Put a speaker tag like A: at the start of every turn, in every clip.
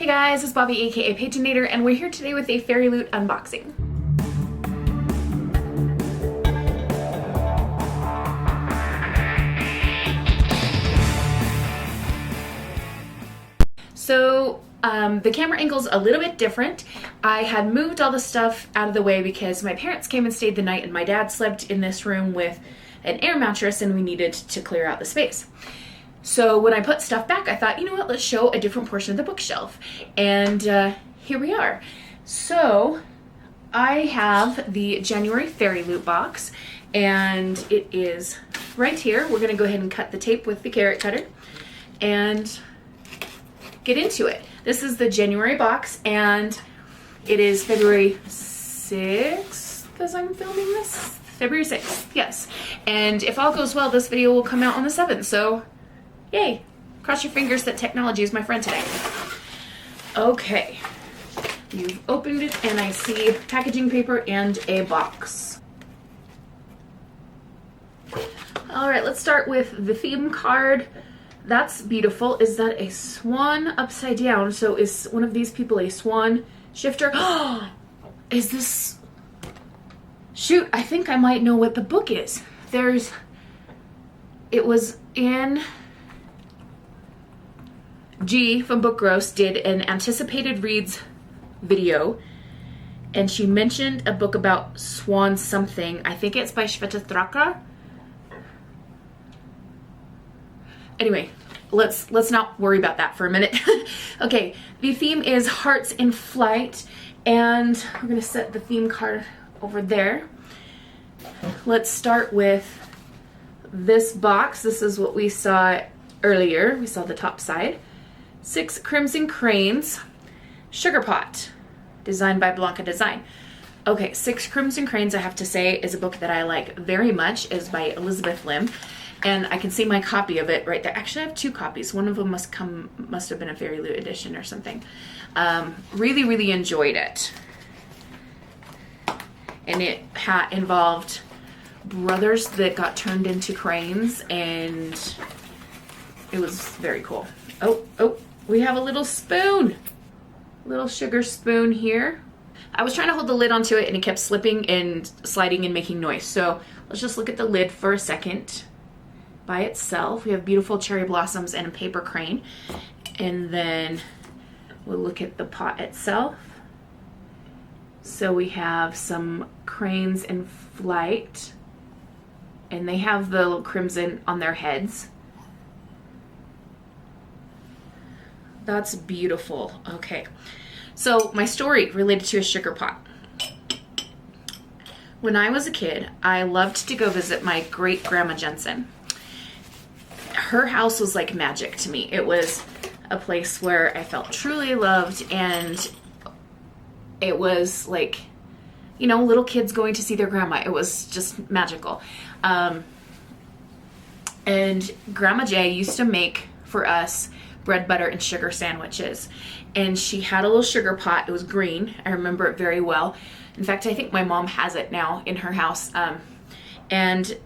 A: Hey guys, it's Bobi aka Paginator, and we're here today with a Fairyloot unboxing. So the camera angle's a little bit different. I had moved all the stuff out of the way because my parents came and stayed the night and my dad slept in this room with an air mattress and we needed to clear out the space. So when I put stuff back, I thought, you know what, let's show a different portion of the bookshelf. And here we are. So I have the January Fairyloot box and it is right here. We're gonna go ahead and cut the tape with the carrot cutter and get into it. This is the January box and it is February 6th as I'm filming this. February 6th, yes. And if all goes well, this video will come out on the 7th, so yay. Cross your fingers that technology is my friend today. Okay, you've opened it and I see packaging paper and a box. All right, let's start with the theme card. That's beautiful. Is that a swan upside down? So is one of these people a swan shifter? Is this... Shoot, I think I might know what the book is. It was in... G from Book Gross did an anticipated reads video and she mentioned a book about swan something. I think it's by Shveta Thraka. Anyway, let's not worry about that for a minute. Okay, the theme is Hearts in Flight, and we're gonna set the theme card over there. Let's start with this box. This is what we saw earlier. We saw the top side. 6 Crimson Cranes, Sugar Pot, designed by Blanca Design. Okay, 6 Crimson Cranes, I have to say, is a book that I like very much. Is by Elizabeth Lim. And I can see my copy of it right there. Actually, I have 2 copies. One of them must have been a Fairyloot edition or something. Really, really enjoyed it. And it involved brothers that got turned into cranes, and it was very cool. Oh, we have a little spoon. Little sugar spoon here. I was trying to hold the lid onto it, and it kept slipping and sliding and making noise. So let's just look at the lid for a second. By itself, we have beautiful cherry blossoms and a paper crane, and then we'll look at the pot itself. So we have some cranes in flight, and they have the little crimson on their heads. That's beautiful. Okay, so my story related to a sugar pot. When I was a kid, I loved to go visit my great grandma Jensen. Her house was like magic to me. It was a place where I felt truly loved, and it was like, you know, little kids going to see their grandma. It was just magical. And Grandma J used to make for us bread, butter, and sugar sandwiches. And she had a little sugar pot. It was green. I remember it very well. In fact, I think my mom has it now in her house. And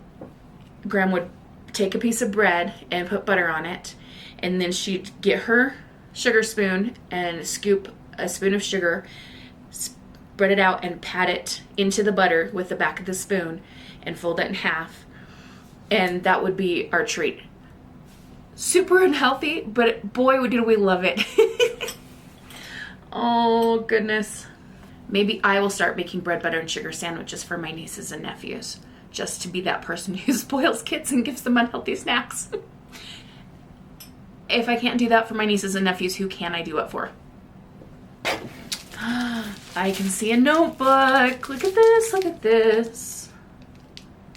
A: Grandma would take a piece of bread and put butter on it, and then she'd get her sugar spoon and scoop a spoon of sugar, spread it out and pat it into the butter with the back of the spoon and fold it in half, and that would be our treat. Super unhealthy, but boy did we love it. Oh goodness. Maybe I will start making bread, butter, and sugar sandwiches for my nieces and nephews, just to be that person who spoils kids and gives them unhealthy snacks. If I can't do that for my nieces and nephews, who can I do it for? I can see a notebook. Look at this, look at this.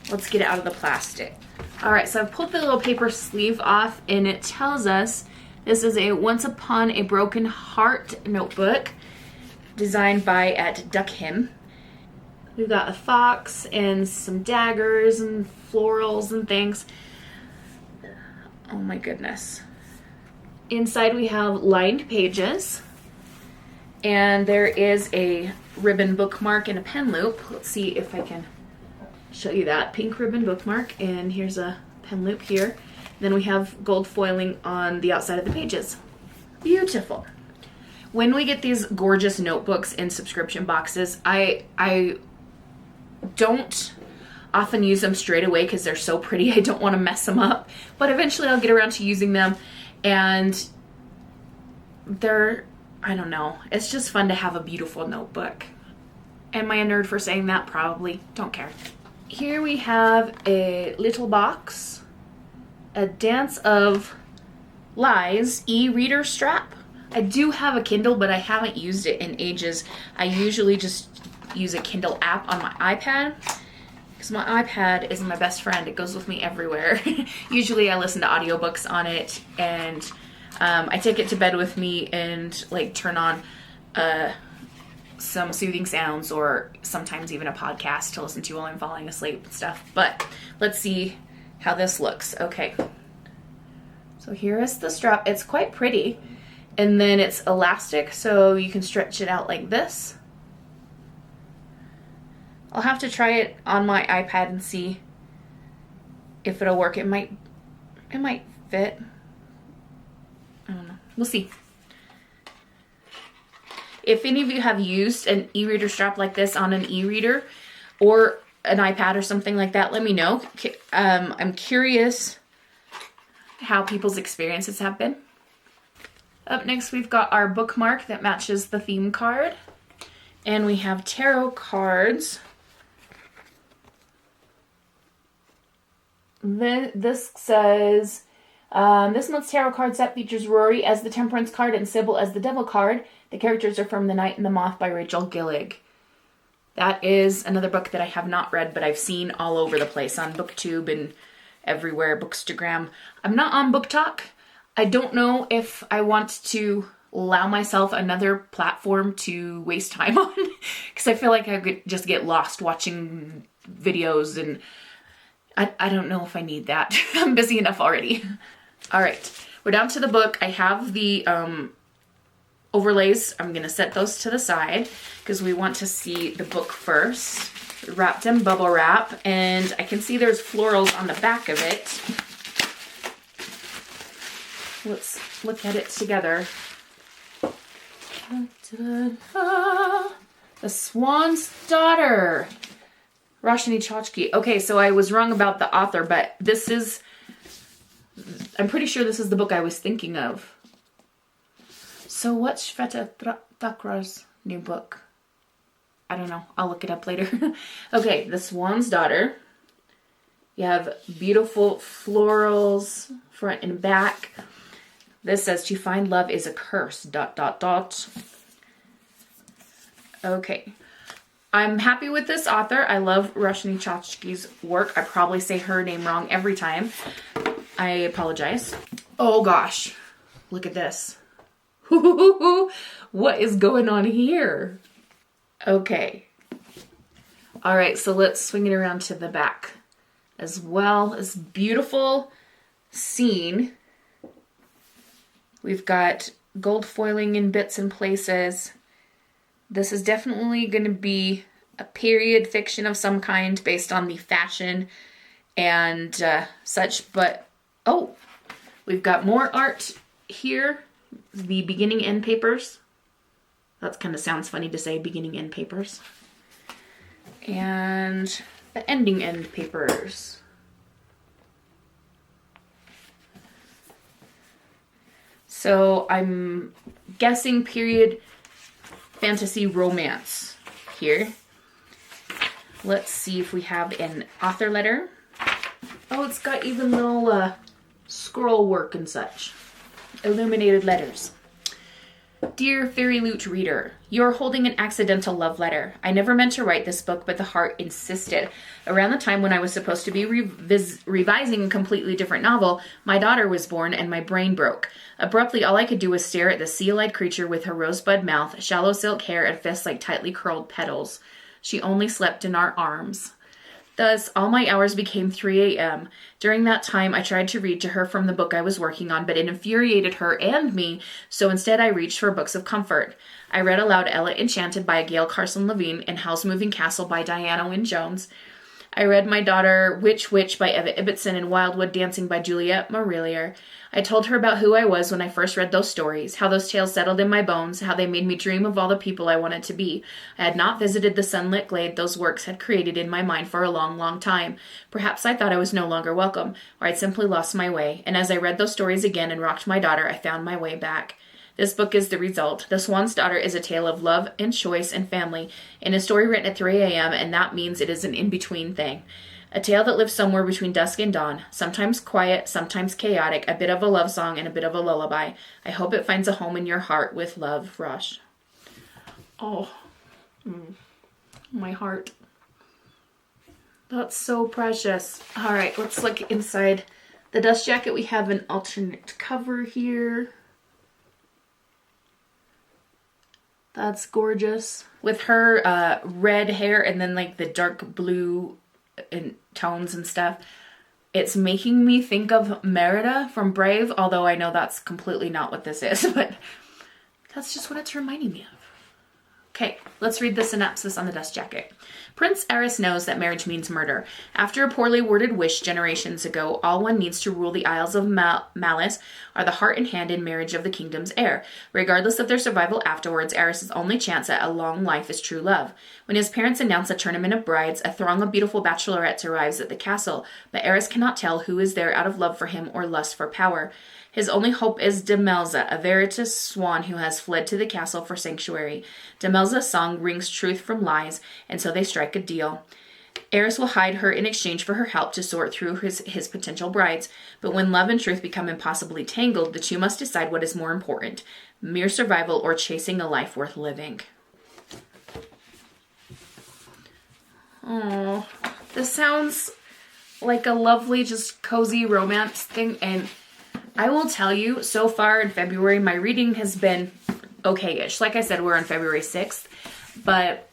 A: Let's get it out of the plastic. All right, so I've pulled the little paper sleeve off, and it tells us this is a Once Upon a Broken Heart notebook designed by Duckhin. We've got a fox and some daggers and florals and things. Oh my goodness. Inside we have lined pages, and there is a ribbon bookmark and a pen loop. Let's see if I can show you that. Pink ribbon bookmark, and here's a pen loop here. Then we have gold foiling on the outside of the pages. Beautiful. When we get these gorgeous notebooks in subscription boxes, I don't often use them straight away because they're so pretty. I don't want to mess them up, but eventually I'll get around to using them, and they're, I don't know, it's just fun to have a beautiful notebook. Am I a nerd for saying that? Probably. Don't care. Here we have a little box, a Dance of Lies e-reader strap. I do have a Kindle, but I haven't used it in ages. I usually just use a Kindle app on my iPad because my iPad is my best friend. It goes with me everywhere. Usually I listen to audiobooks on it, and I take it to bed with me and like turn on some soothing sounds, or sometimes even a podcast to listen to while I'm falling asleep and stuff. But let's see how this looks. Okay. So here is the strap. It's quite pretty. And then it's elastic, so you can stretch it out like this. I'll have to try it on my iPad and see if it'll work. It might fit. I don't know. We'll see. If any of you have used an e-reader strap like this on an e-reader or an iPad or something like that, let me know. I'm curious how people's experiences have been. Up next, we've got our bookmark that matches the theme card. And we have tarot cards. This says, this month's tarot card set features Rory as the Temperance card and Sybil as the Devil card. The characters are from The Knight and the Moth by Rachel Gillig. That is another book that I have not read, but I've seen all over the place on BookTube and everywhere, Bookstagram. I'm not on BookTok. I don't know if I want to allow myself another platform to waste time on, because I feel like I could just get lost watching videos, and I don't know if I need that. I'm busy enough already. All right, we're down to the book. I have the overlays. I'm going to set those to the side because we want to see the book first. Wrapped in bubble wrap, and I can see there's florals on the back of it. Let's look at it together. The Swan's Daughter. Roshani Chachki. Okay, so I was wrong about the author, but this is, I'm pretty sure this is the book I was thinking of. So what's Shweta Thakur's new book? I don't know. I'll look it up later. Okay, The Swan's Daughter. You have beautiful florals front and back. This says, to find love is a curse, ... Okay. I'm happy with this author. I love Roshani Chachki's work. I probably say her name wrong every time. I apologize. Oh gosh. Look at this. What is going on here? Okay. All right, so let's swing it around to the back as well. This beautiful scene. We've got gold foiling in bits and places. This is definitely going to be a period fiction of some kind based on the fashion and such. But, oh, we've got more art here. The beginning end papers. That kind of sounds funny to say, beginning end papers. And the ending end papers. So I'm guessing period fantasy romance here. Let's see if we have an author letter. Oh, it's got even little scroll work and such. Illuminated letters. Dear Fairyloot reader, you're holding an accidental love letter. I never meant to write this book, but the heart insisted. Around the time when I was supposed to be revising a completely different novel, my daughter was born and my brain broke. Abruptly, all I could do was stare at the seal-eyed creature with her rosebud mouth, shallow silk hair, and fists like tightly curled petals. She only slept in our arms. Thus, all my hours became 3 a.m. During that time, I tried to read to her from the book I was working on, but it infuriated her and me, so instead I reached for books of comfort. I read aloud Ella Enchanted by Gail Carson Levine and Howl's Moving Castle by Diana Wynne Jones. I read my daughter Witch Witch by Eva Ibbotson and Wildwood Dancing by Juliette Marillier. I told her about who I was when I first read those stories, how those tales settled in my bones, how they made me dream of all the people I wanted to be. I had not visited the sunlit glade those works had created in my mind for a long, long time. Perhaps I thought I was no longer welcome, or I'd simply lost my way, and as I read those stories again and rocked my daughter, I found my way back. This book is the result. The Swan's Daughter is a tale of love and choice and family, in a story written at 3 a.m., and that means it is an in-between thing. A tale that lives somewhere between dusk and dawn, sometimes quiet, sometimes chaotic, a bit of a love song and a bit of a lullaby. I hope it finds a home in your heart. With love, Rosh. Oh, my heart. That's so precious. All right, let's look inside the dust jacket. We have an alternate cover here. That's gorgeous. With her red hair and then like the dark blue in tones and stuff. It's making me think of Merida from Brave, although I know that's completely not what this is, but that's just what it's reminding me of. Okay, let's read the synopsis on the dust jacket. Prince Eris knows that marriage means murder. After a poorly worded wish generations ago, all one needs to rule the Isles of Malice are the heart and hand in marriage of the kingdom's heir. Regardless of their survival afterwards, Eris's only chance at a long life is true love. When his parents announce a tournament of brides, a throng of beautiful bachelorettes arrives at the castle, but Eris cannot tell who is there out of love for him or lust for power. His only hope is Demelza, a veritas swan who has fled to the castle for sanctuary. Demelza's song rings truth from lies, and so they strike a deal. Eris will hide her in exchange for her help to sort through his potential brides, but when love and truth become impossibly tangled, the two must decide what is more important, mere survival or chasing a life worth living. Oh, this sounds like a lovely, just cozy romance thing, and I will tell you, so far in February, my reading has been okay-ish. Like I said, we're on February 6th, but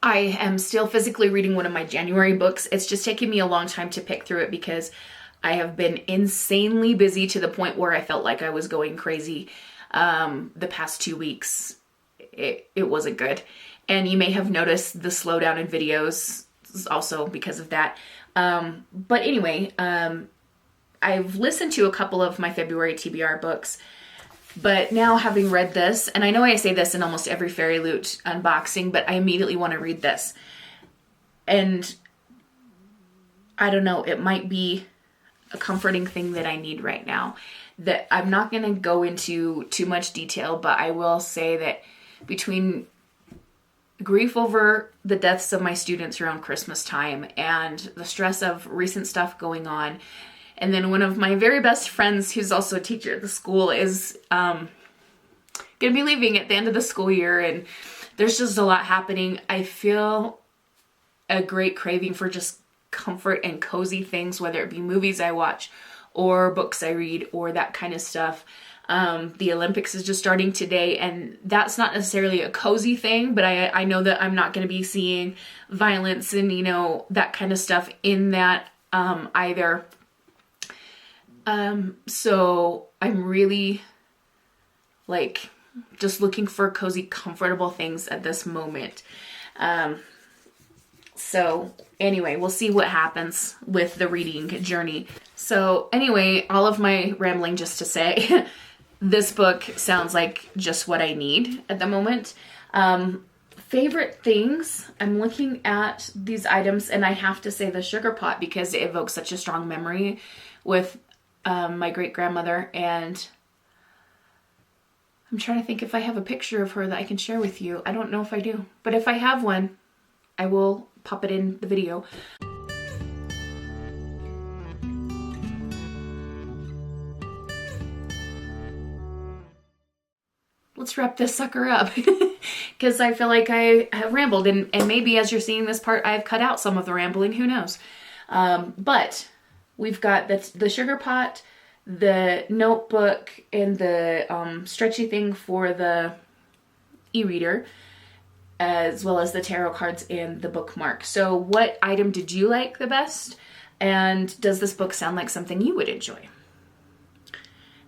A: I am still physically reading one of my January books. It's just taking me a long time to pick through it because I have been insanely busy to the point where I felt like I was going crazy the past 2 weeks. It wasn't good. And you may have noticed the slowdown in videos also because of that. But anyway, I've listened to a couple of my February TBR books, but now having read this, and I know I say this in almost every Fairyloot unboxing, but I immediately want to read this. And I don't know, it might be a comforting thing that I need right now. That I'm not going to go into too much detail, but I will say that between grief over the deaths of my students around Christmas time and the stress of recent stuff going on, and then one of my very best friends, who's also a teacher at the school, is going to be leaving at the end of the school year. And there's just a lot happening. I feel a great craving for just comfort and cozy things, whether it be movies I watch or books I read or that kind of stuff. The Olympics is just starting today, and that's not necessarily a cozy thing, but I know that I'm not going to be seeing violence and, you know, that kind of stuff in that either. So I'm really like just looking for cozy, comfortable things at this moment. So anyway, we'll see what happens with the reading journey. So anyway, all of my rambling just to say, this book sounds like just what I need at the moment. Favorite things, I'm looking at these items and I have to say the sugar pot because it evokes such a strong memory with my great-grandmother, and I'm trying to think if I have a picture of her that I can share with you. I don't know if I do, but if I have one, I will pop it in the video. Let's wrap this sucker up because I feel like I have rambled, and maybe as you're seeing this part, I've cut out some of the rambling, who knows. But we've got the sugar pot, the notebook, and the stretchy thing for the e-reader, as well as the tarot cards and the bookmark. So what item did you like the best? And does this book sound like something you would enjoy?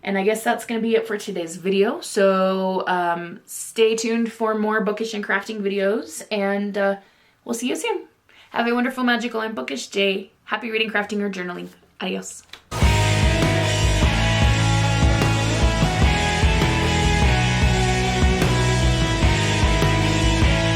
A: And I guess that's going to be it for today's video. So stay tuned for more bookish and crafting videos, and we'll see you soon. Have a wonderful, magical, and bookish day. Happy reading, crafting, or journaling. Adios.